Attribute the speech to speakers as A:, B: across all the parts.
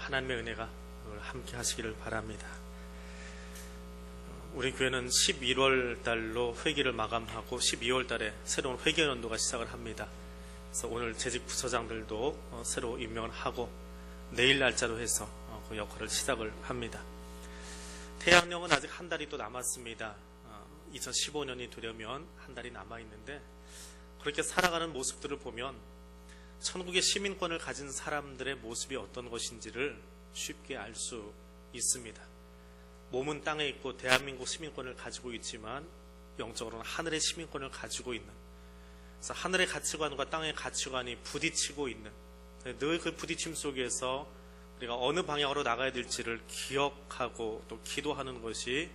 A: 하나님의 은혜가 오늘 함께 하시기를 바랍니다. 우리 교회는 11월 달로 회기를 마감하고 12월 달에 새로운 회계 연도가 시작을 합니다. 그래서 오늘 재직 부서장들도 새로 임명을 하고 내일 날짜로 해서 그 역할을 시작을 합니다. 태양령은 아직 한 달이 또 남았습니다. 2015년이 되려면 한 달이 남아있는데 그렇게 살아가는 모습들을 보면 천국의 시민권을 가진 사람들의 모습이 어떤 것인지를 쉽게 알 수 있습니다. 몸은 땅에 있고 대한민국 시민권을 가지고 있지만 영적으로는 하늘의 시민권을 가지고 있는, 그래서 하늘의 가치관과 땅의 가치관이 부딪히고 있는, 늘 그 부딪힘 속에서 우리가 어느 방향으로 나가야 될지를 기억하고 또 기도하는 것이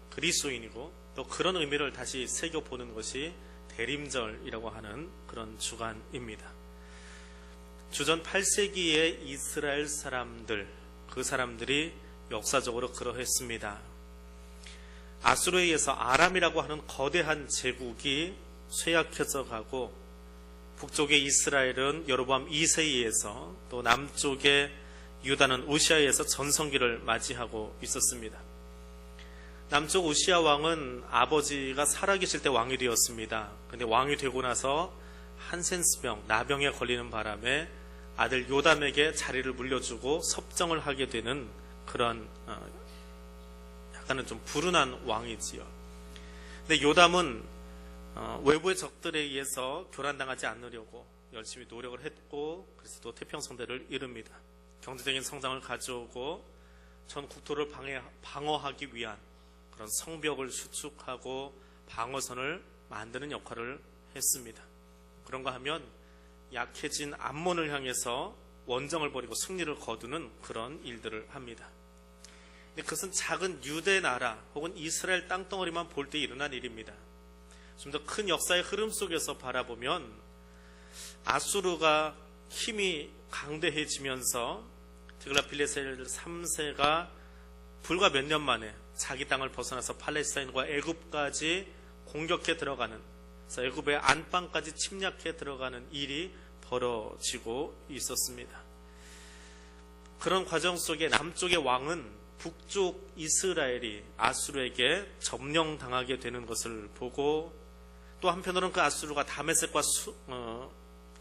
A: 그리스도인이고, 또 그런 의미를 다시 새겨보는 것이 대림절이라고 하는 그런 주간입니다. 주전 8세기의 이스라엘 사람들, 그 사람들이 역사적으로 그러했습니다. 아수르에 의해서 아람이라고 하는 거대한 제국이 쇠약해져 가고, 북쪽의 이스라엘은 여로보암 2세에 의해서, 또 남쪽의 유다는 우시아에 의해서 전성기를 맞이하고 있었습니다. 남쪽 우시아 왕은 아버지가 살아계실 때 왕이 되었습니다. 그런데 왕이 되고 나서 한센스병, 나병에 걸리는 바람에 아들 요담에게 자리를 물려주고 섭정을 하게 되는 그런 약간은 좀 불운한 왕이지요. 근데 요담은 외부의 적들에 의해서 교란당하지 않으려고 열심히 노력을 했고, 그래서 또 태평성대를 이룹니다. 경제적인 성장을 가져오고 전 국토를 방어하기 위한 그런 성벽을 수축하고 방어선을 만드는 역할을 했습니다. 그런가 하면 약해진 암몬을 향해서 원정을 벌이고 승리를 거두는 그런 일들을 합니다. 그것은 작은 유대 나라 혹은 이스라엘 땅덩어리만 볼 때 일어난 일입니다. 좀 더 큰 역사의 흐름 속에서 바라보면 아수르가 힘이 강대해지면서 드글라필레셀 3세가 불과 몇 년 만에 자기 땅을 벗어나서 팔레스타인과 애굽까지 공격해 들어가는, 그래서 애굽의 안방까지 침략해 들어가는 일이 벌어지고 있었습니다. 그런 과정 속에 남쪽의 왕은 북쪽 이스라엘이 아수르에게 점령당하게 되는 것을 보고, 또 한편으로는 그 아수르가 다메섹과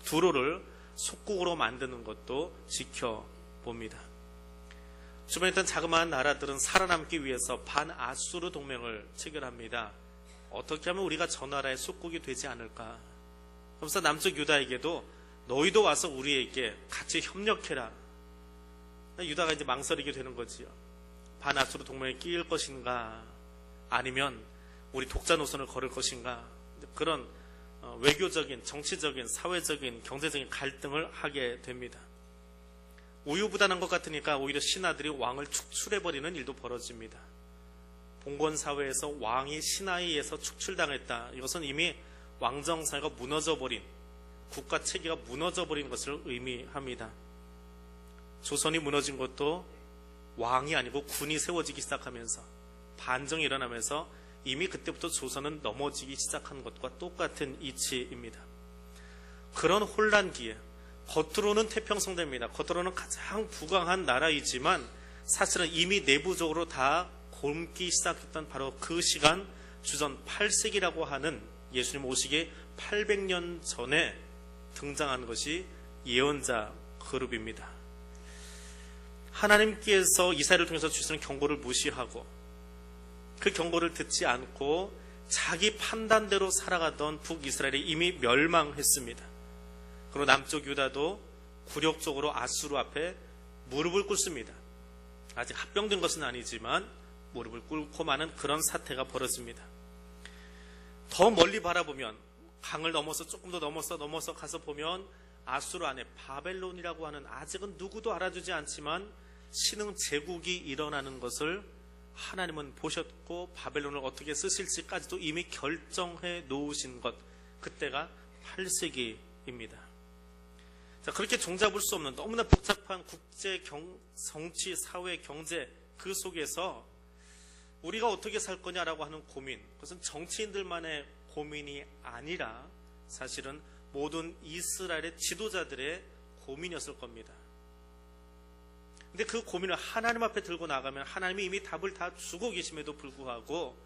A: 두로를 속국으로 만드는 것도 지켜봅니다. 주변에 있던 자그마한 나라들은 살아남기 위해서 반아수르 동맹을 체결합니다. 어떻게 하면 우리가 저 나라의 속국이 되지 않을까? 그래서 남쪽 유다에게도 너희도 와서 우리에게 같이 협력해라. 유다가 이제 망설이게 되는 거지요. 반아수르 동맹에 끼일 것인가, 아니면 우리 독자 노선을 걸을 것인가, 그런 외교적인, 정치적인, 사회적인, 경제적인 갈등을 하게 됩니다. 우유부단한 것 같으니까 오히려 신하들이 왕을 축출해버리는 일도 벌어집니다. 봉건사회에서 왕이 신하에 의해서 축출당했다. 이것은 이미 왕정사회가 무너져버린, 국가 체계가 무너져버린 것을 의미합니다. 조선이 무너진 것도 왕이 아니고 군이 세워지기 시작하면서, 반정이 일어나면서 이미 그때부터 조선은 넘어지기 시작한 것과 똑같은 이치입니다. 그런 혼란기에 겉으로는 태평성대입니다. 겉으로는 가장 부강한 나라이지만 사실은 이미 내부적으로 다 곪기 시작했던 바로 그 시간, 주전 8세기라고 하는 예수님 오시기 800년 전에 등장한 것이 예언자 그룹입니다. 하나님께서 이사야를 통해서 주시는 경고를 무시하고 그 경고를 듣지 않고 자기 판단대로 살아가던 북이스라엘이 이미 멸망했습니다. 그리고 남쪽 유다도 굴욕적으로 아수르 앞에 무릎을 꿇습니다. 아직 합병된 것은 아니지만 무릎을 꿇고 마는 그런 사태가 벌어집니다. 더 멀리 바라보면, 강을 넘어서 조금 더 넘어서 가서 보면 아수르 안에 바벨론이라고 하는, 아직은 누구도 알아주지 않지만 신흥 제국이 일어나는 것을 하나님은 보셨고, 바벨론을 어떻게 쓰실지까지도 이미 결정해 놓으신 것, 그때가 8세기입니다. 자, 그렇게 종잡을 수 없는 너무나 복잡한 국제 정치, 사회, 경제, 그 속에서 우리가 어떻게 살 거냐라고 하는 고민, 그것은 정치인들만의 고민이 아니라 사실은 모든 이스라엘의 지도자들의 고민이었을 겁니다. 근데 그 고민을 하나님 앞에 들고 나가면 하나님이 이미 답을 다 주고 계심에도 불구하고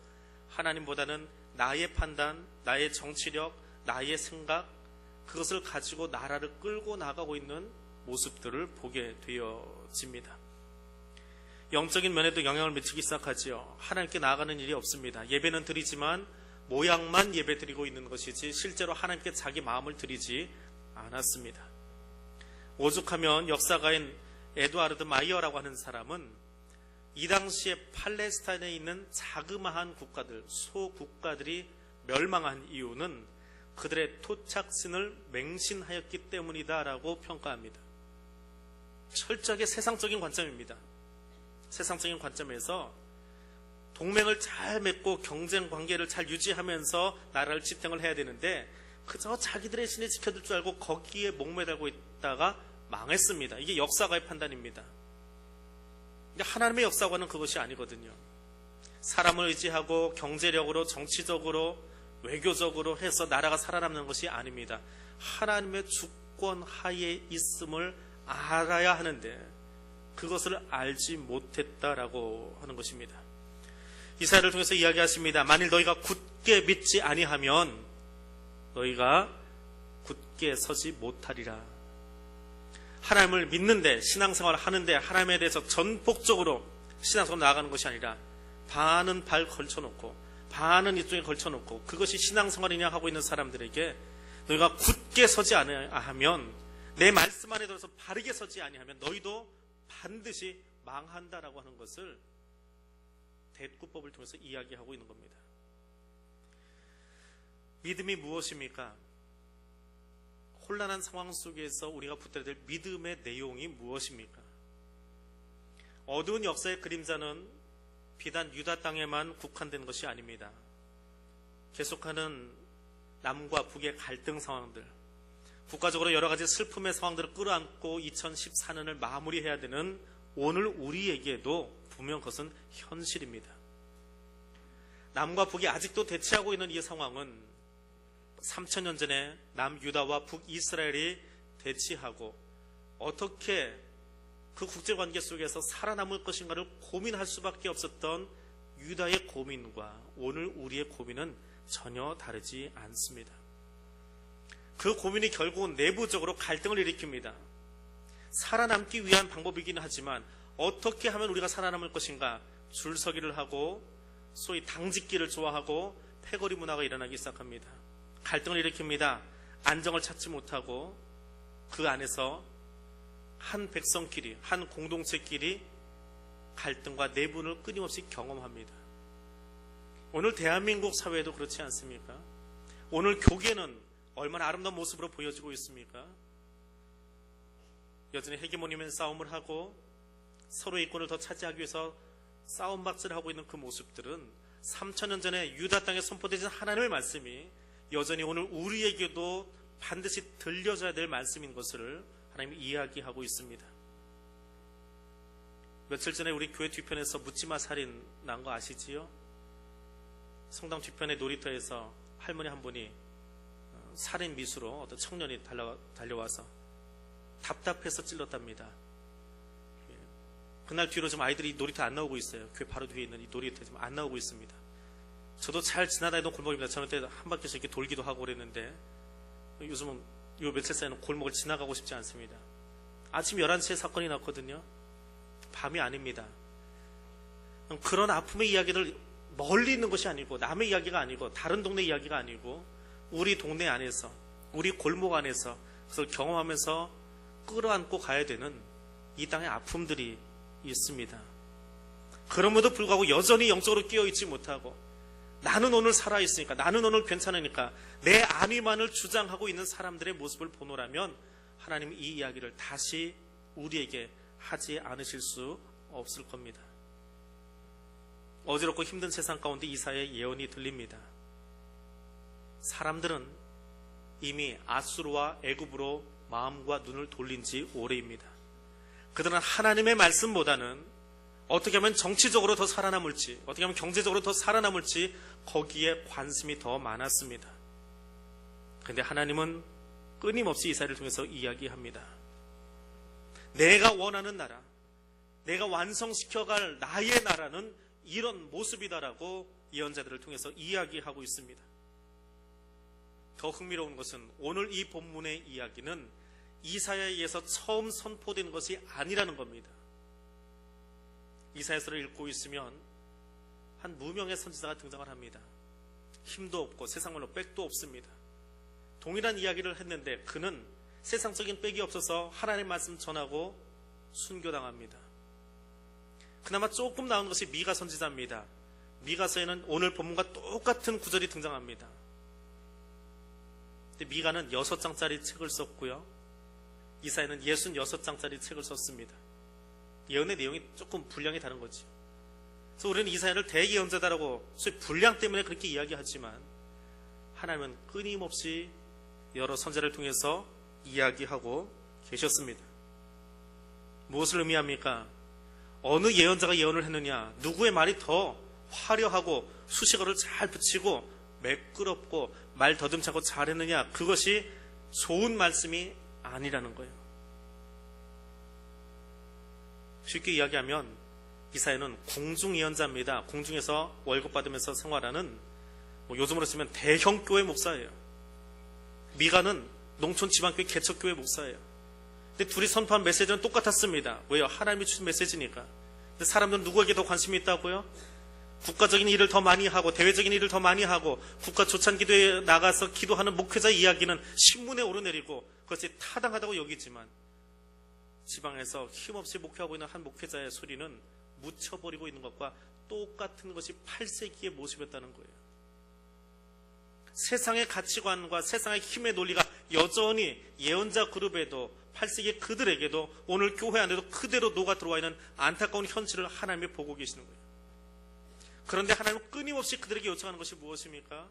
A: 하나님보다는 나의 판단, 나의 정치력, 나의 생각, 그것을 가지고 나라를 끌고 나가고 있는 모습들을 보게 되어집니다. 영적인 면에도 영향을 미치기 시작하지요. 하나님께 나아가는 일이 없습니다. 예배는 드리지만 모양만 예배 드리고 있는 것이지 실제로 하나님께 자기 마음을 드리지 않았습니다. 오죽하면 역사가인 에드와르드 마이어라고 하는 사람은 이 당시에 팔레스타인에 있는 자그마한 국가들, 소국가들이 멸망한 이유는 그들의 토착신을 맹신하였기 때문이다라고 평가합니다. 철저하게 세상적인 관점입니다. 세상적인 관점에서 동맹을 잘 맺고 경쟁 관계를 잘 유지하면서 나라를 지탱을 해야 되는데 그저 자기들의 신을 지켜줄 줄 알고 거기에 목매달고 있다가 망했습니다. 이게 역사가의 판단입니다. 근데 하나님의 역사관은 그것이 아니거든요. 사람을 의지하고 경제력으로, 정치적으로, 외교적으로 해서 나라가 살아남는 것이 아닙니다. 하나님의 주권 하에 있음을 알아야 하는데 그것을 알지 못했다라고 하는 것입니다. 이사야를 통해서 이야기하십니다. 만일 너희가 굳게 믿지 아니하면 너희가 굳게 서지 못하리라. 하나님을 믿는데, 신앙생활을 하는데 하나님에 대해서 전폭적으로 신앙생활로 나아가는 것이 아니라 반은 발 걸쳐놓고 반은 이쪽에 걸쳐놓고 그것이 신앙생활이냐 하고 있는 사람들에게 너희가 굳게 서지 아니하면, 내 말씀 안에 들어서 바르게 서지 아니하면 너희도 반드시 망한다라고 하는 것을 대꾸법을 통해서 이야기하고 있는 겁니다. 믿음이 무엇입니까? 혼란한 상황 속에서 우리가 붙들어야 될 믿음의 내용이 무엇입니까? 어두운 역사의 그림자는 비단 유다 땅에만 국한된 것이 아닙니다. 계속하는 남과 북의 갈등 상황들, 국가적으로 여러 가지 슬픔의 상황들을 끌어안고 2014년을 마무리해야 되는 오늘 우리에게도 분명 그것은 현실입니다. 남과 북이 아직도 대치하고 있는 이 상황은 3000년 전에 남유다와 북이스라엘이 대치하고 어떻게 그 국제관계 속에서 살아남을 것인가를 고민할 수밖에 없었던 유다의 고민과 오늘 우리의 고민은 전혀 다르지 않습니다. 그 고민이 결국은 내부적으로 갈등을 일으킵니다. 살아남기 위한 방법이긴 하지만 어떻게 하면 우리가 살아남을 것인가, 줄서기를 하고 소위 당짓기를 좋아하고 패거리 문화가 일어나기 시작합니다. 갈등을 일으킵니다. 안정을 찾지 못하고 그 안에서 한 백성끼리, 한 공동체끼리 갈등과 내분을 끊임없이 경험합니다. 오늘 대한민국 사회도 그렇지 않습니까? 오늘 교계는 얼마나 아름다운 모습으로 보여지고 있습니까? 여전히 헤게모니면 싸움을 하고 서로의 이권을 더 차지하기 위해서 싸움박질을 하고 있는 그 모습들은 3000년 전에 유다 땅에 선포되진 하나님의 말씀이 여전히 오늘 우리에게도 반드시 들려져야 될 말씀인 것을 하나님이 이야기하고 있습니다. 며칠 전에 우리 교회 뒤편에서 묻지마 살인 난 거 아시지요? 성당 뒤편의 놀이터에서 할머니 한 분이 살인 미수로 어떤 청년이 달려와서 답답해서 찔렀답니다. 그날 뒤로 좀 아이들이 놀이터 안 나오고 있어요. 교회 바로 뒤에 있는 이 놀이터에 좀 안 나오고 있습니다. 저도 잘 지나다니던 골목입니다. 저는 그때 한 바퀴씩 이렇게 돌기도 하고 그랬는데 요즘은 요 며칠 사이에는 골목을 지나가고 싶지 않습니다. 아침 11시에 사건이 났거든요. 밤이 아닙니다. 그런 아픔의 이야기를 멀리 있는 것이 아니고 남의 이야기가 아니고 다른 동네 이야기가 아니고 우리 동네 안에서, 우리 골목 안에서 그것을 경험하면서 끌어안고 가야 되는 이 땅의 아픔들이 있습니다. 그럼에도 불구하고 여전히 영적으로 끼어있지 못하고 나는 오늘 살아있으니까, 나는 오늘 괜찮으니까 내 안위만을 주장하고 있는 사람들의 모습을 보노라면 하나님이 이 이야기를 다시 우리에게 하지 않으실 수 없을 겁니다. 어지럽고 힘든 세상 가운데 이사야의 예언이 들립니다. 사람들은 이미 아수르와 애굽으로 마음과 눈을 돌린 지 오래입니다. 그들은 하나님의 말씀보다는 어떻게 하면 정치적으로 더 살아남을지, 어떻게 하면 경제적으로 더 살아남을지 거기에 관심이 더 많았습니다. 그런데 하나님은 끊임없이 이사야를 통해서 이야기합니다. 내가 원하는 나라, 내가 완성시켜갈 나의 나라는 이런 모습이다라고 예언자들을 통해서 이야기하고 있습니다. 더 흥미로운 것은 오늘 이 본문의 이야기는 이사야에 의해서 처음 선포된 것이 아니라는 겁니다. 이사야서를 읽고 있으면 한 무명의 선지자가 등장을 합니다. 힘도 없고 세상말로 빽도 없습니다. 동일한 이야기를 했는데 그는 세상적인 빽이 없어서 하나님의 말씀 전하고 순교당합니다. 그나마 조금 나온 것이 미가 선지자입니다. 미가서에는 오늘 본문과 똑같은 구절이 등장합니다. 근데 미가는 6장짜리 책을 썼고요. 이사야는 66장짜리 책을 썼습니다. 예언의 내용이 조금 분량이 다른 거죠. 그래서 우리는 이사야를 대예언자다라고 소위 분량 때문에 그렇게 이야기하지만 하나님은 끊임없이 여러 선지자를 통해서 이야기하고 계셨습니다. 무엇을 의미합니까? 어느 예언자가 예언을 했느냐, 누구의 말이 더 화려하고 수식어를 잘 붙이고 매끄럽고 말 더듬차고 잘했느냐, 그것이 좋은 말씀이 아니라는 거예요. 쉽게 이야기하면 이사야는 공중 예언자입니다. 공중에서 월급 받으면서 생활하는 요즘으로 치면 대형 교회 목사예요. 미가는 농촌 지방교회 개척교회 목사예요. 근데 둘이 선포한 메시지는 똑같았습니다. 왜요? 하나님이 주신 메시지니까. 근데 사람들은 누구에게 더 관심이 있다고요? 국가적인 일을 더 많이 하고 대외적인 일을 더 많이 하고 국가 조찬 기도에 나가서 기도하는 목회자 이야기는 신문에 오르내리고 그것이 타당하다고 여기지만 지방에서 힘없이 목회하고 있는 한 목회자의 소리는 묻혀버리고 있는 것과 똑같은 것이 8세기의 모습이었다는 거예요. 세상의 가치관과 세상의 힘의 논리가 여전히 예언자 그룹에도 8세기 그들에게도 오늘 교회 안에도 그대로 녹아 들어와 있는 안타까운 현실을 하나님이 보고 계시는 거예요. 그런데 하나님은 끊임없이 그들에게 요청하는 것이 무엇입니까?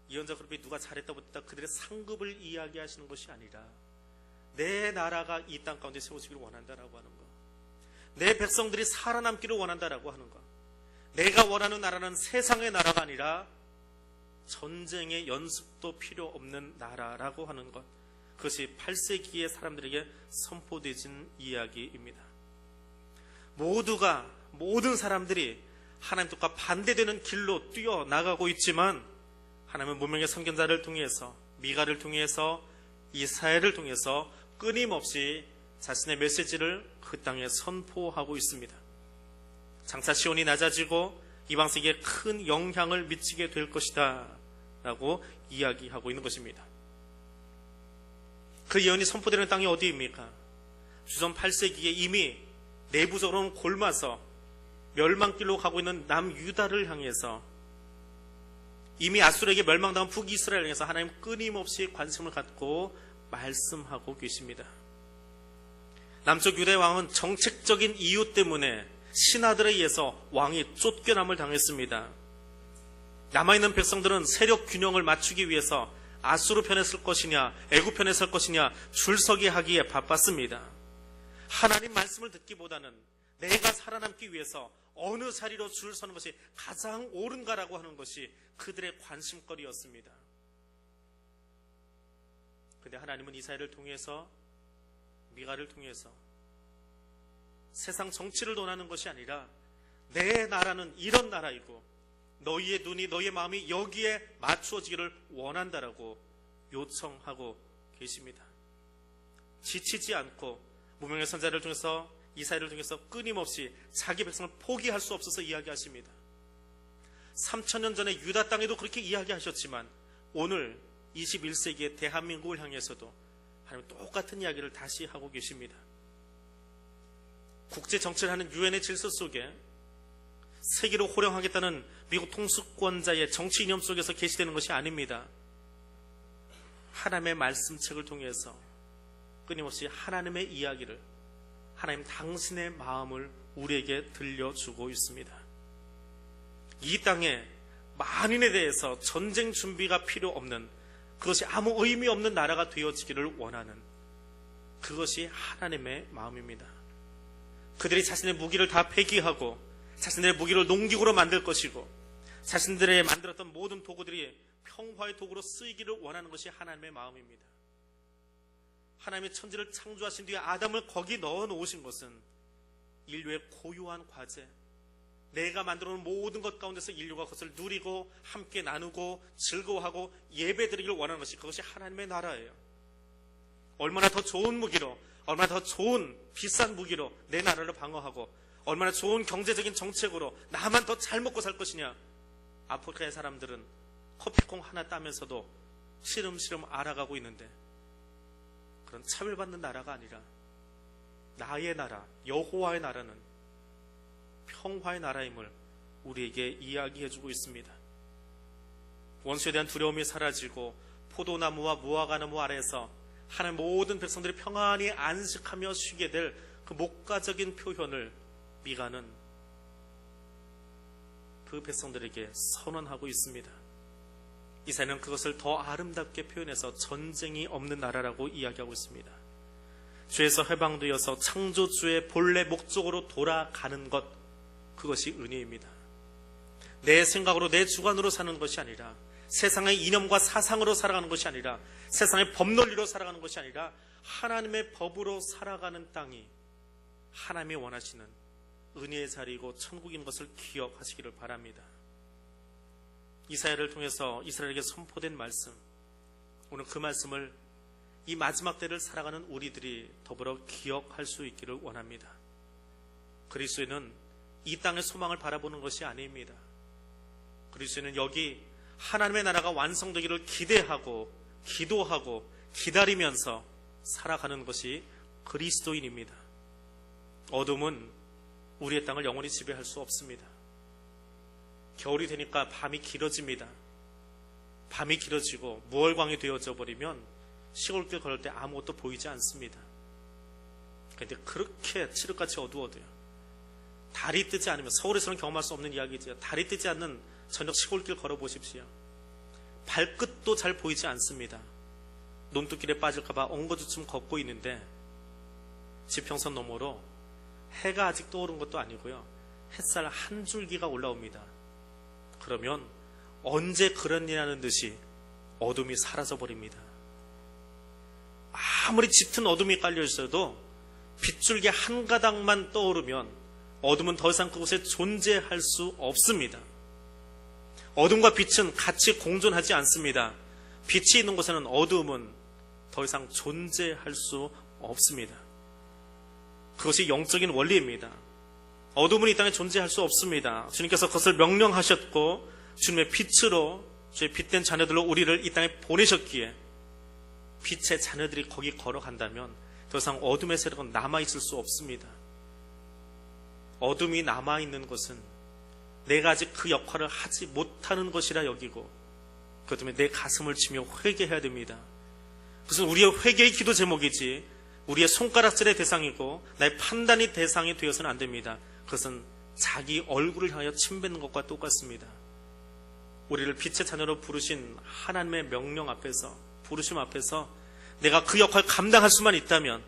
A: 예언자 그룹이 누가 잘했다 못했다 그들의 상급을 이야기하시는 것이 아니라 내 나라가 이 땅 가운데 세워지기를 원한다라고 하는 것, 내 백성들이 살아남기를 원한다라고 하는 것, 내가 원하는 나라는 세상의 나라가 아니라 전쟁의 연습도 필요 없는 나라라고 하는 것, 그것이 8세기의 사람들에게 선포되진 이야기입니다. 모든 사람들이 하나님 뜻과 반대되는 길로 뛰어나가고 있지만 하나님은 무명의 선견자를 통해서, 미가를 통해서, 이사야를 통해서 끊임없이 자신의 메시지를 그 땅에 선포하고 있습니다. 장차 시온이 낮아지고 이방 세계에 큰 영향을 미치게 될 것이다 라고 이야기하고 있는 것입니다. 그 예언이 선포되는 땅이 어디입니까? 주전 8세기에 이미 내부적으로는 골마서 멸망길로 가고 있는 남유다를 향해서, 이미 아수르에게 멸망당한 북이스라엘을 향해서 하나님 끊임없이 관심을 갖고 말씀하고 계십니다. 남쪽 유다의 왕은 정책적인 이유 때문에 신하들에 의해서 왕이 쫓겨남을 당했습니다. 남아있는 백성들은 세력 균형을 맞추기 위해서 아수르 편에 설 것이냐 애굽 편에 설 것이냐 줄서기 하기에 바빴습니다. 하나님 말씀을 듣기보다는 내가 살아남기 위해서 어느 자리로 줄 서는 것이 가장 옳은가라고 하는 것이 그들의 관심거리였습니다. 그런데 하나님은 이사야를 통해서, 미가를 통해서 세상 정치를 논하는 것이 아니라 내 나라는 이런 나라이고 너희의 눈이, 너희의 마음이 여기에 맞추어지기를 원한다라고 요청하고 계십니다. 지치지 않고 무명의 선자를 통해서, 이사야를 통해서 끊임없이 자기 백성을 포기할 수 없어서 이야기하십니다. 3000년 전에 유다 땅에도 그렇게 이야기하셨지만 오늘 21세기의 대한민국을 향해서도 하나님 똑같은 이야기를 다시 하고 계십니다. 국제 정치를 하는 유엔의 질서 속에 세계로 호령하겠다는 미국 통수권자의 정치 이념 속에서 계시되는 것이 아닙니다. 하나님의 말씀책을 통해서 끊임없이 하나님의 이야기를, 하나님 당신의 마음을 우리에게 들려주고 있습니다. 이 땅에 만인에 대해서 전쟁 준비가 필요 없는, 그것이 아무 의미 없는 나라가 되어지기를 원하는, 그것이 하나님의 마음입니다. 그들이 자신의 무기를 다 폐기하고 자신들의 무기를 농기구로 만들 것이고 자신들의 만들었던 모든 도구들이 평화의 도구로 쓰이기를 원하는 것이 하나님의 마음입니다. 하나님의 천지를 창조하신 뒤에 아담을 거기 넣어 놓으신 것은 인류의 고유한 과제, 내가 만들어 놓은 모든 것 가운데서 인류가 그것을 누리고 함께 나누고 즐거워하고 예배드리기를 원하는 것이, 그것이 하나님의 나라예요. 얼마나 더 좋은 무기로, 얼마나 더 좋은 비싼 무기로 내 나라를 방어하고, 얼마나 좋은 경제적인 정책으로 나만 더 잘 먹고 살 것이냐. 아프리카의 사람들은 커피콩 하나 따면서도 시름시름 알아가고 있는데, 그런 차별받는 나라가 아니라 나의 나라, 여호와의 나라는 평화의 나라임을 우리에게 이야기해주고 있습니다. 원수에 대한 두려움이 사라지고 포도나무와 무화과나무 아래에서 하나님 모든 백성들이 평안히 안식하며 쉬게 될 그 목가적인 표현을 미가는 그 백성들에게 선언하고 있습니다. 이사야는 그것을 더 아름답게 표현해서 전쟁이 없는 나라라고 이야기하고 있습니다. 죄에서 해방되어서 창조주의 본래 목적으로 돌아가는 것, 그것이 은혜입니다. 내 생각으로 내 주관으로 사는 것이 아니라, 세상의 이념과 사상으로 살아가는 것이 아니라, 세상의 법논리로 살아가는 것이 아니라 하나님의 법으로 살아가는 땅이 하나님이 원하시는 은혜의 자리이고 천국인 것을 기억하시기를 바랍니다. 이사야를 통해서 이스라엘에게 선포된 말씀, 오늘 그 말씀을 이 마지막 때를 살아가는 우리들이 더불어 기억할 수 있기를 원합니다. 그리스도인은 이 땅의 소망을 바라보는 것이 아닙니다. 그리스도인은 여기 하나님의 나라가 완성되기를 기대하고 기도하고 기다리면서 살아가는 것이 그리스도인입니다. 어둠은 우리의 땅을 영원히 지배할 수 없습니다. 겨울이 되니까 밤이 길어집니다. 밤이 길어지고 무월광이 되어져 버리면 시골길 걸을 때 아무것도 보이지 않습니다. 그런데 그렇게 칠흑같이 어두워도요, 달이 뜨지 않으면, 서울에서는 경험할 수 없는 이야기죠. 달이 뜨지 않는 저녁 시골길 걸어보십시오. 발끝도 잘 보이지 않습니다. 논두길에 빠질까봐 엉거주춤 걷고 있는데 지평선 너머로 해가 아직 떠오른 것도 아니고요, 햇살 한 줄기가 올라옵니다. 그러면 언제 그랬냐는 듯이 어둠이 사라져버립니다. 아무리 짙은 어둠이 깔려 있어도 빗줄기 한 가닥만 떠오르면 어둠은 더 이상 그곳에 존재할 수 없습니다. 어둠과 빛은 같이 공존하지 않습니다. 빛이 있는 곳에는 어둠은 더 이상 존재할 수 없습니다. 그것이 영적인 원리입니다. 어둠은 이 땅에 존재할 수 없습니다. 주님께서 그것을 명령하셨고 주님의 빛으로, 주의 빛된 자녀들로 우리를 이 땅에 보내셨기에 빛의 자녀들이 거기 걸어간다면 더 이상 어둠의 세력은 남아있을 수 없습니다. 어둠이 남아있는 것은 내가 아직 그 역할을 하지 못하는 것이라 여기고, 그것 때문에 내 가슴을 치며 회개해야 됩니다. 그것은 우리의 회개의 기도 제목이지 우리의 손가락질의 대상이고 나의 판단의 대상이 되어서는 안 됩니다. 그것은 자기 얼굴을 향하여 침뱉는 것과 똑같습니다. 우리를 빛의 자녀로 부르신 하나님의 명령 앞에서, 부르심 앞에서 내가 그 역할을 감당할 수만 있다면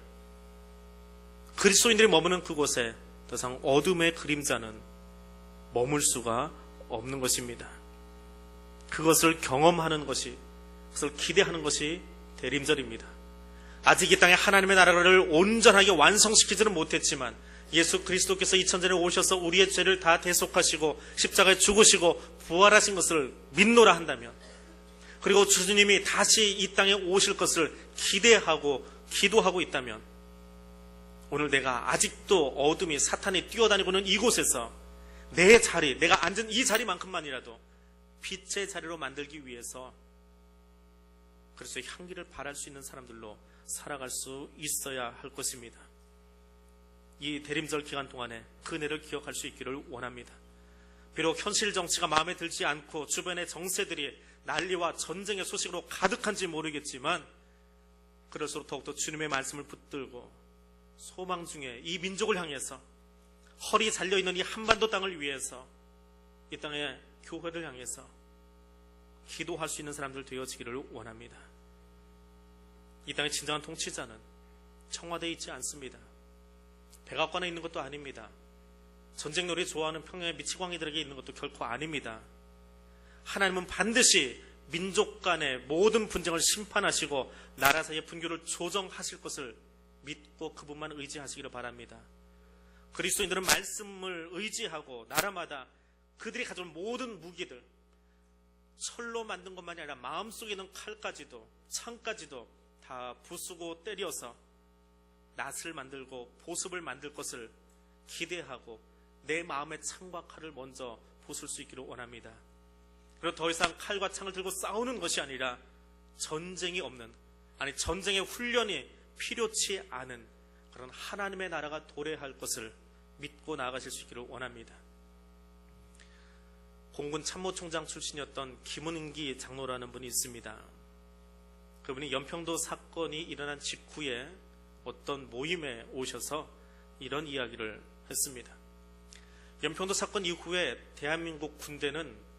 A: 그리스도인들이 머무는 그곳에 더 이상 어둠의 그림자는 머물 수가 없는 것입니다. 그것을 경험하는 것이, 그것을 기대하는 것이 대림절입니다. 아직 이 땅에 하나님의 나라를 온전하게 완성시키지는 못했지만 예수 그리스도께서 2000전에 오셔서 우리의 죄를 다 대속하시고 십자가에 죽으시고 부활하신 것을 믿노라 한다면, 그리고 주님이 다시 이 땅에 오실 것을 기대하고 기도하고 있다면, 오늘 내가 아직도 어둠이 사탄이 뛰어다니고는 이곳에서 내 자리, 내가 앉은 이 자리만큼만이라도 빛의 자리로 만들기 위해서 그리스도의 향기를 발할 수 있는 사람들로 살아갈 수 있어야 할 것입니다. 이 대림절 기간 동안에 그 은혜를 기억할 수 있기를 원합니다. 비록 현실 정치가 마음에 들지 않고 주변의 정세들이 난리와 전쟁의 소식으로 가득한지 모르겠지만, 그럴수록 더욱더 주님의 말씀을 붙들고 소망 중에 이 민족을 향해서, 허리 잘려있는 이 한반도 땅을 위해서, 이 땅의 교회를 향해서 기도할 수 있는 사람들 되어지기를 원합니다. 이 땅의 진정한 통치자는 청와대에 있지 않습니다. 백악관에 있는 것도 아닙니다. 전쟁놀이 좋아하는 평양의 미치광이들에게 있는 것도 결코 아닙니다. 하나님은 반드시 민족 간의 모든 분쟁을 심판하시고 나라 사이의 분규를 조정하실 것을 믿고 그분만 의지하시기를 바랍니다. 그리스도인들은 말씀을 의지하고 나라마다 그들이 가져온 모든 무기들, 철로 만든 것만이 아니라 마음속에 있는 칼까지도 창까지도 다 부수고 때려서 낫을 만들고 보습을 만들 것을 기대하고 내 마음의 창과 칼을 먼저 부술 수 있기를 원합니다. 그리고 더 이상 칼과 창을 들고 싸우는 것이 아니라 전쟁이 없는, 아니 전쟁의 훈련이 필요치 않은 그런 하나님의 나라가 도래할 것을 믿고 나아가실 수 있기를 원합니다. 공군 참모총장 출신이었던 김은기 장로라는 분이 있습니다. 그분이 연평도 사건이 일어난 직후에 어떤 모임에 오셔서 이런 이야기를 했습니다. 연평도 사건 이후에 대한민국 군대는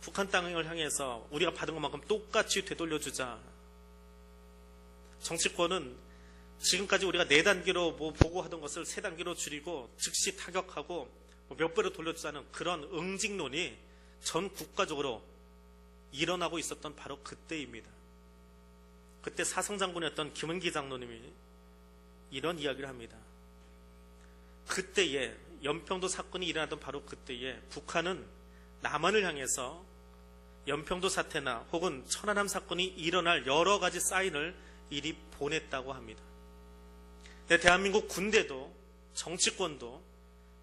A: 북한 땅을 향해서 우리가 받은 것만큼 똑같이 되돌려주자. 정치권은 지금까지 우리가 4단계로 보고하던 것을 3단계로 줄이고 즉시 타격하고 몇 배로 돌려주자는 그런 응징론이 전 국가적으로 일어나고 있었던 바로 그때입니다. 그때 사성장군이었던 김은기 장로님이 이런 이야기를 합니다. 그때에 연평도 사건이 일어나던 바로 그때에 북한은 남한을 향해서 연평도 사태나 혹은 천안함 사건이 일어날 여러 가지 사인을 이리 보냈다고 합니다. 대한민국 군대도 정치권도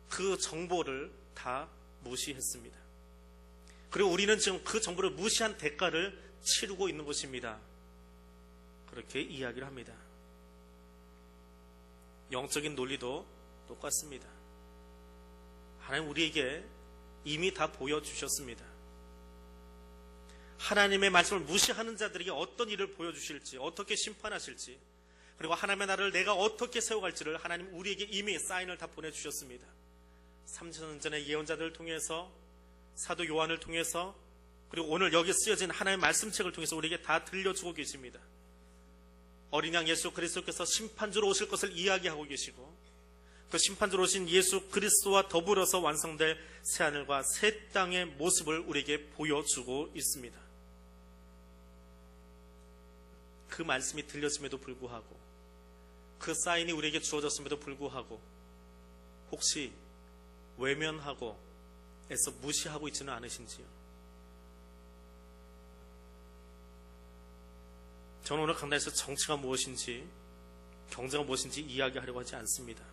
A: 그 정보를 다 무시했습니다. 그리고 우리는 지금 그 정보를 무시한 대가를 치르고 있는 것입니다. 그렇게 이야기를 합니다. 영적인 논리도 똑같습니다. 하나님 우리에게 이미 다 보여주셨습니다. 하나님의 말씀을 무시하는 자들에게 어떤 일을 보여주실지, 어떻게 심판하실지, 그리고 하나님의 나라를 내가 어떻게 세워갈지를 하나님 우리에게 이미 사인을 다 보내주셨습니다. 3000년 전의 예언자들을 통해서, 사도 요한을 통해서, 그리고 오늘 여기에 쓰여진 하나님의 말씀책을 통해서 우리에게 다 들려주고 계십니다. 어린 양 예수 그리스도께서 심판주로 오실 것을 이야기하고 계시고, 그 심판주로 오신 예수 그리스도와 더불어서 완성될 새하늘과 새 땅의 모습을 우리에게 보여주고 있습니다. 그 말씀이 들렸음에도 불구하고, 그 사인이 우리에게 주어졌음에도 불구하고 혹시 외면하고 애써 무시하고 있지는 않으신지요? 저는 오늘 강단에서 정치가 무엇인지, 경제가 무엇인지 이야기하려고 하지 않습니다.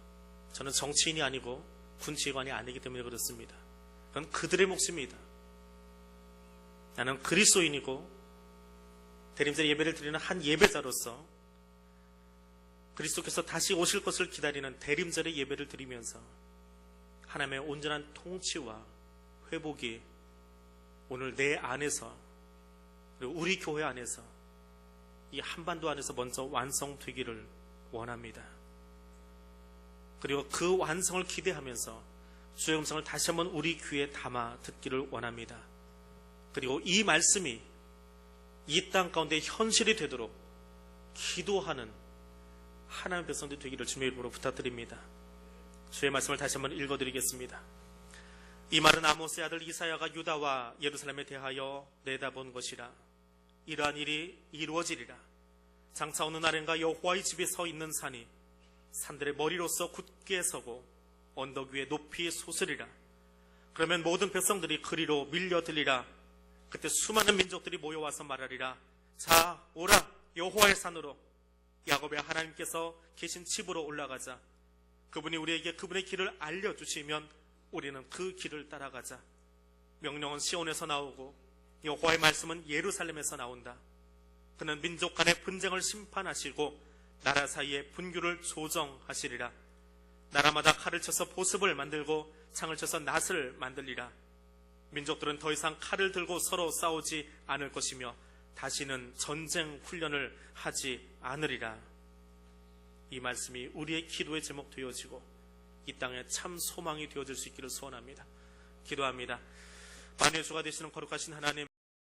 A: 저는 정치인이 아니고 군지휘관이 아니기 때문에 그렇습니다. 그건 그들의 몫입니다. 나는 그리스도인이고 대림절 예배를 드리는 한 예배자로서 그리스도께서 다시 오실 것을 기다리는 대림절의 예배를 드리면서 하나님의 온전한 통치와 회복이 오늘 내 안에서, 그리고 우리 교회 안에서, 이 한반도 안에서 먼저 완성되기를 원합니다. 그리고 그 완성을 기대하면서 주의 음성을 다시 한번 우리 귀에 담아 듣기를 원합니다. 그리고 이 말씀이 이 땅 가운데 현실이 되도록 기도하는 하나님의 백성들이 되기를 주님의 이름으로 부탁드립니다. 주의 말씀을 다시 한번 읽어드리겠습니다. 이 말은 아모스의 아들 이사야가 유다와 예루살렘에 대하여 내다본 것이라. 이러한 일이 이루어지리라. 장차 어느 날인가 여호와의 집에 서 있는 산이 산들의 머리로서 굳게 서고 언덕 위에 높이 솟으리라. 그러면 모든 백성들이 그리로 밀려들리라. 그때 수많은 민족들이 모여와서 말하리라. 자, 오라, 여호와의 산으로, 야곱의 하나님께서 계신 집으로 올라가자. 그분이 우리에게 그분의 길을 알려주시면 우리는 그 길을 따라가자. 명령은 시온에서 나오고 여호와의 말씀은 예루살렘에서 나온다. 그는 민족 간의 분쟁을 심판하시고 나라 사이의 분규를 조정하시리라. 나라마다 칼을 쳐서 보습을 만들고 창을 쳐서 낫을 만들리라. 민족들은 더 이상 칼을 들고 서로 싸우지 않을 것이며 다시는 전쟁 훈련을 하지 않으리라. 이 말씀이 우리의 기도의 제목 되어지고 이 땅에 참 소망이 되어질 수 있기를 소원합니다. 기도합니다. 만유의 주가 되시는 거룩하신 하나님,